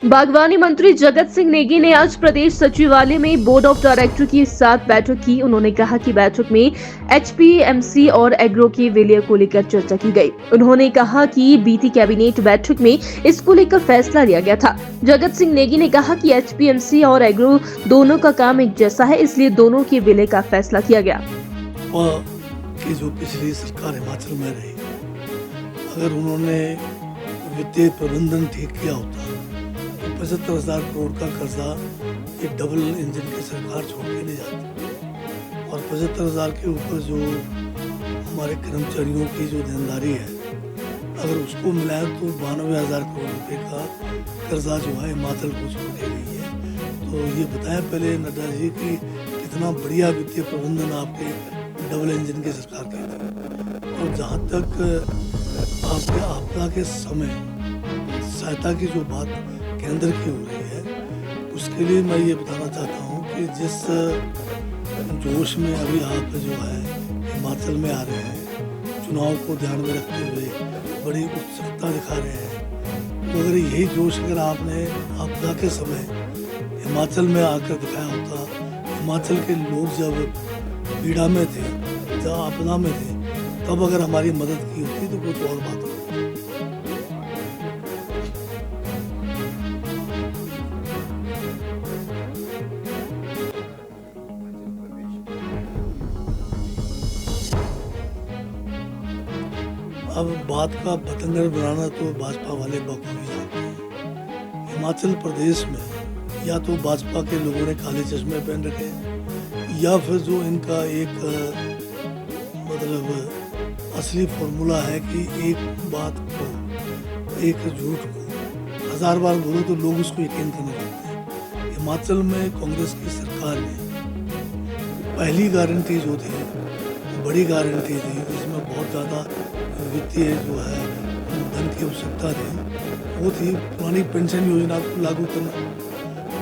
बागवानी मंत्री जगत सिंह नेगी ने आज प्रदेश सचिवालय में बोर्ड ऑफ डायरेक्टर के साथ बैठक की। उन्होंने कहा कि बैठक में एचपीएमसी और एग्रो के विलय को लेकर चर्चा की गई। उन्होंने कहा कि बीती कैबिनेट बैठक में इसको लेकर फैसला लिया गया था। जगत सिंह नेगी ने कहा कि एचपीएमसी और एग्रो दोनों का काम एक जैसा है, इसलिए दोनों के विलय का फैसला किया गया। कि जो पिछली सरकार हिमाचल में रही, अगर उन्होंने वित्तीय प्रबंधन ठीक किया होता तो 75,000 करोड़ का कर्जा ये डबल इंजन की सरकार छोड़ के नहीं जाती। और 75,000 के ऊपर जो हमारे कर्मचारियों की जो देनदारी है, अगर उसको मिलाए तो 92,000 करोड़ रुपए का कर्जा जो है हिमाचल को छोड़ के गई है। तो ये बताया पहले नड्डा जी कि कितना बढ़िया वित्तीय प्रबंधन आपके डबल इंजन की सरकार की थी। और जहाँ तक आपके आपदा के समय सहायता की जो बात केंद्र की हो रही है, उसके लिए मैं ये बताना चाहता हूँ कि जिस जोश में अभी आप जो है हिमाचल में आ रहे हैं, चुनाव को ध्यान में रखते हुए बड़ी उत्सुकता दिखा रहे हैं, तो अगर यही जोश अगर आपने आपदा के समय हिमाचल में आकर दिखाया होता, हिमाचल के लोग जब पीड़ा में थे, जब आपदा में थे, तब अगर हमारी मदद की होती तो कुछ और बात होती। अब बात का बतंगड़ बनाना तो भाजपा वाले बखूबी जानते हैं। हिमाचल प्रदेश में या तो भाजपा के लोगों ने काले चश्मे पहन रखे हैं, या फिर जो इनका एक मतलब असली फॉर्मूला है कि एक बात को, एक झूठ को 1000 बार बोलो तो लोग उसको यकीन करने लगते हैं। हिमाचल में कांग्रेस की सरकार ने पहली गारंटी जो थी, बड़ी गारंटी थी, जिसमें बहुत ज़्यादा वित्तीय जो है धन की आवश्यकता थी, वो थी पुरानी पेंशन योजना को लागू करना।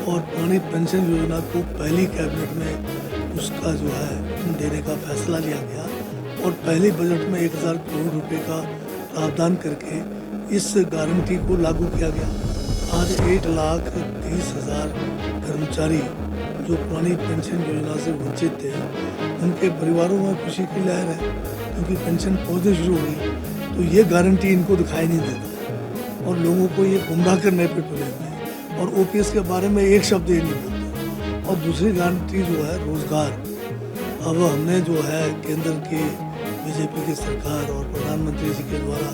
और पुरानी पेंशन योजना को पहली कैबिनेट में उसका जो है देने का फैसला लिया गया और पहले बजट में 1000 करोड़ रुपए का प्रावधान करके इस गारंटी को लागू किया गया। आज 1,30,000 कर्मचारी जो पुरानी पेंशन योजना से वंचित थे, उनके परिवारों में खुशी की लहर है, क्योंकि पेंशन पहुँचनी शुरू हो गई। तो ये गारंटी इनको दिखाई नहीं देता और लोगों को ये गुमराह करने पे तुले हुए हैं और ओपीएस के बारे में एक शब्द ये नहीं बोलते। और दूसरी गारंटी जो है रोजगार, अब हमने जो है केंद्र की बीजेपी की सरकार और प्रधानमंत्री जी के द्वारा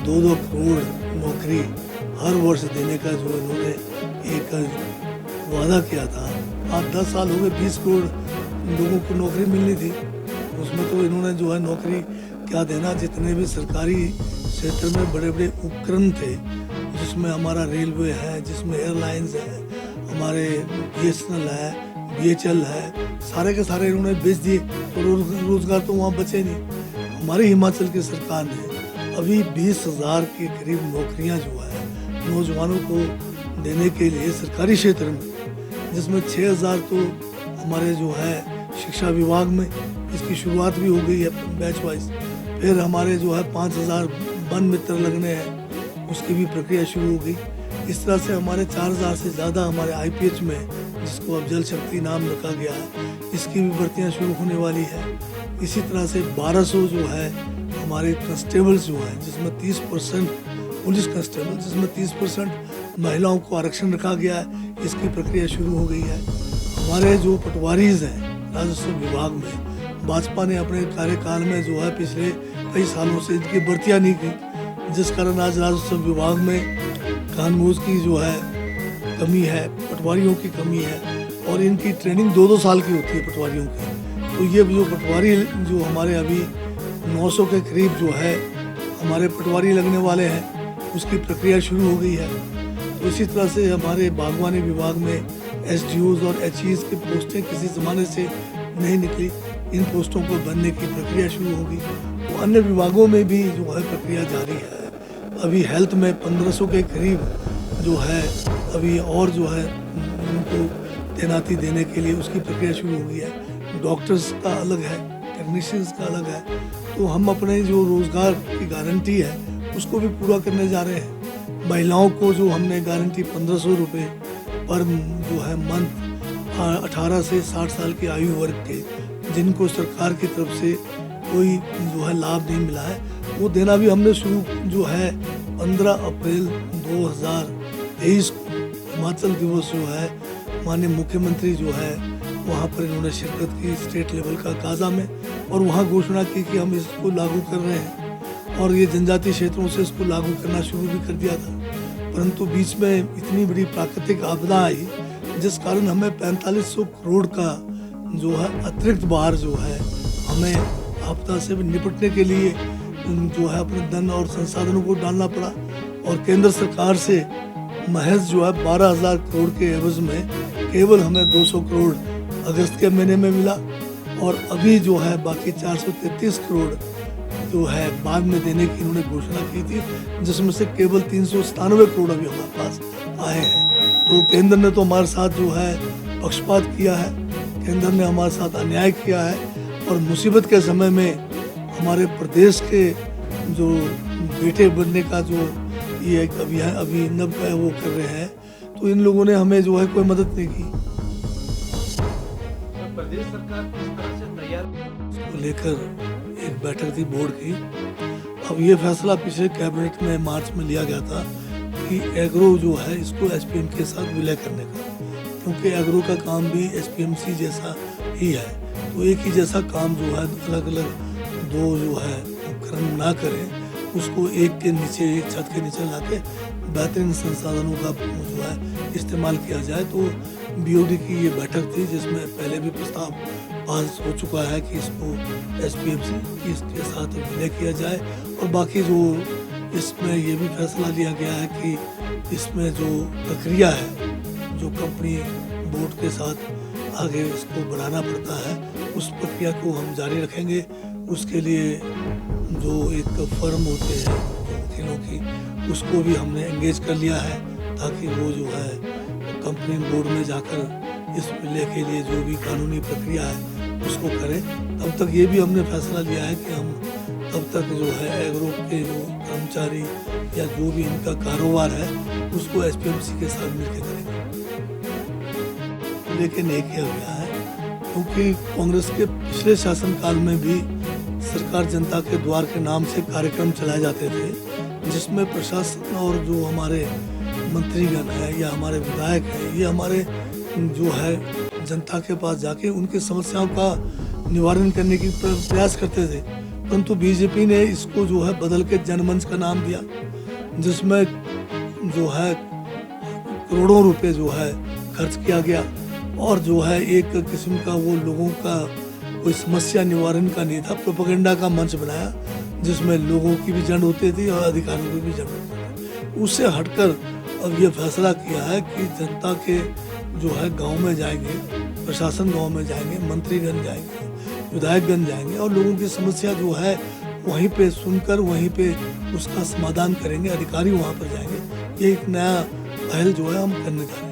2-2 करोड़ नौकरी हर वर्ष देने का जो इन्होंने एक वादा किया था। आज 10 साल हो गए, 20 करोड़ लोगों को नौकरी मिलनी थी, उसमें तो इन्होंने जो है नौकरी क्या देना। जितने भी सरकारी क्षेत्र में बड़े बड़े उपक्रम थे, जिसमें हमारा रेलवे है, जिसमें एयरलाइंस है, हमारे बीएसएनएल है, बीएचएल है, सारे के सारे इन्होंने बेच दिए, तो रोजगार तो वहाँ बचे नहीं। हमारी हिमाचल की सरकार ने अभी 20,000 के करीब नौकरियाँ जो है नौजवानों को देने के लिए सरकारी क्षेत्र में, जिसमें 6,000 तो हमारे जो है शिक्षा विभाग में इसकी शुरुआत भी हो गई है बैच वाइज। फिर हमारे जो है 5,000 वन मित्र लगने हैं, उसकी भी प्रक्रिया शुरू हो गई। इस तरह से हमारे 4,000 से ज़्यादा हमारे आईपीएच में, जिसको अब जल शक्ति नाम रखा गया है, इसकी भी भर्तियाँ शुरू होने वाली है। इसी तरह से 1200 जो है हमारे कंस्टेबल्स जो हैं, जिसमें 30% पुलिस कंस्टेबल, जिसमें 30% महिलाओं को आरक्षण रखा गया है, इसकी प्रक्रिया शुरू हो गई है। हमारे जो पटवारीज हैं राजस्व विभाग में, भाजपा ने अपने कार्यकाल में जो है पिछले कई सालों से इनकी भर्तियाँ नहीं की, जिस कारण आज राजस्व विभाग में कानून की जो है कमी है, पटवारियों की कमी है और इनकी ट्रेनिंग 2-2 साल की होती है पटवारियों की। तो ये जो पटवारी जो हमारे अभी 900 के करीब जो है हमारे पटवारी लगने वाले हैं, उसकी प्रक्रिया शुरू हो गई है। तो इसी तरह से हमारे बागवानी विभाग में एसडीओज और एचईज की पोस्टें किसी ज़माने से नहीं निकली, इन पोस्टों को भरने की प्रक्रिया शुरू होगी। तो अन्य विभागों में भी जो है प्रक्रिया जारी है। अभी हेल्थ में 1500 के करीब जो है अभी और जो है उनको तैनाती देने के लिए उसकी प्रक्रिया शुरू हो गई है। डॉक्टर्स का अलग है, टेक्नीशियंस का अलग है। तो हम अपने जो रोज़गार की गारंटी है उसको भी पूरा करने जा रहे हैं। महिलाओं को जो हमने गारंटी 1500 रुपये पर जो है मंथ 18 से 60 साल की आयु वर्ग के जिनको सरकार की तरफ से कोई जो है लाभ नहीं मिला है वो देना भी हमने शुरू जो है 15 अप्रैल 2023 को हिमाचल दिवस जो है माननीय मुख्यमंत्री जो है वहाँ पर इन्होंने शिरकत की स्टेट लेवल का काजा में और वहाँ घोषणा की कि हम इसको लागू कर रहे हैं और ये जनजातीय क्षेत्रों से इसको लागू करना शुरू भी कर दिया था। परंतु बीच में इतनी बड़ी प्राकृतिक आपदा आई जिस कारण हमें 4500 करोड़ का जो है अतिरिक्त भार जो है हमें आपदा से निपटने के लिए जो है अपने धन और संसाधनों को डालना पड़ा और केंद्र सरकार से महज जो है 12,000 करोड़ के एवज में केवल हमें 200 करोड़ अगस्त के महीने में मिला और अभी जो है बाकी 433 करोड़ जो है बाद में देने की इन्होंने घोषणा की थी जिसमें से केवल 397 करोड़ अभी हमारे पास आए हैं। तो केंद्र ने तो हमारे साथ जो है पक्षपात किया है, केंद्र ने हमारे साथ अन्याय किया है और मुसीबत के समय में हमारे प्रदेश के जो बेटे बनने का जो ये एक अभियान अभी नव वो कर रहे हैं तो इन लोगों ने हमें जो है कोई मदद नहीं की। प्रदेश सरकार किस तरह से तैयार इसको लेकर एक बैठक थी बोर्ड की। अब ये फैसला पिछले कैबिनेट में मार्च में लिया गया था कि एग्रो जो है इसको एसपीएम के साथ विलय करने का, क्योंकि एग्रो का काम भी एसपीएमसी जैसा ही है तो एक ही जैसा काम जो है अलग अलग दो जो है उपकरण ना करें, उसको एक के नीचे एक छत के नीचे लाके बेहतरीन संसाधनों का जो है इस्तेमाल किया जाए। तो बीओडी की ये बैठक थी जिसमें पहले भी प्रस्ताव पास हो चुका है कि इसको एसपीएमसी इसके साथ विलय किया जाए और बाकी जो इसमें ये भी फैसला लिया गया है कि इसमें जो प्रक्रिया है जो कंपनी बोर्ड के साथ आगे इसको बढ़ाना पड़ता है उस प्रक्रिया को हम जारी रखेंगे। उसके लिए जो एक फर्म होते हैं जो वकीलों की उसको भी हमने एंगेज कर लिया है ताकि वो जो है कंपनी बोर्ड में जाकर इस विलय के लिए जो भी कानूनी प्रक्रिया है उसको करें। तब तक ये भी हमने फैसला लिया है कि हम तब तक जो है एग्रो के जो कर्मचारी या जो भी इनका कारोबार है उसको एसपीएमसी के साथ मिलकर करेंगे। लेकिन एक ही गया है क्योंकि कांग्रेस के पिछले शासनकाल में भी सरकार जनता के द्वार के नाम से कार्यक्रम चलाए जाते थे जिसमें प्रशासन और जो हमारे मंत्रीगण है या हमारे विधायक है ये हमारे जो है जनता के पास जाके उनकी समस्याओं का निवारण करने की प्रयास करते थे। परंतु बीजेपी ने इसको जो है बदल के जनमंच का नाम दिया जिसमें जो है करोड़ों रुपए जो है खर्च किया गया और जो है एक किस्म का वो लोगों का कोई समस्या निवारण का नहीं था, प्रोपेगेंडा का मंच बनाया जिसमें लोगों की भी जंड होती थी और अधिकारियों की भी जंड होती थी। उससे हटकर अब ये फैसला किया है कि जनता के जो है गांव में जाएंगे, प्रशासन गांव में जाएंगे, मंत्रीगण जाएंगे, विधायकगण जाएंगे और लोगों की समस्या जो है वहीं पे सुनकर वहीं पे उसका समाधान करेंगे, अधिकारी वहाँ पर जाएंगे। ये एक नया पहल जो है हम करने जा रहे हैं।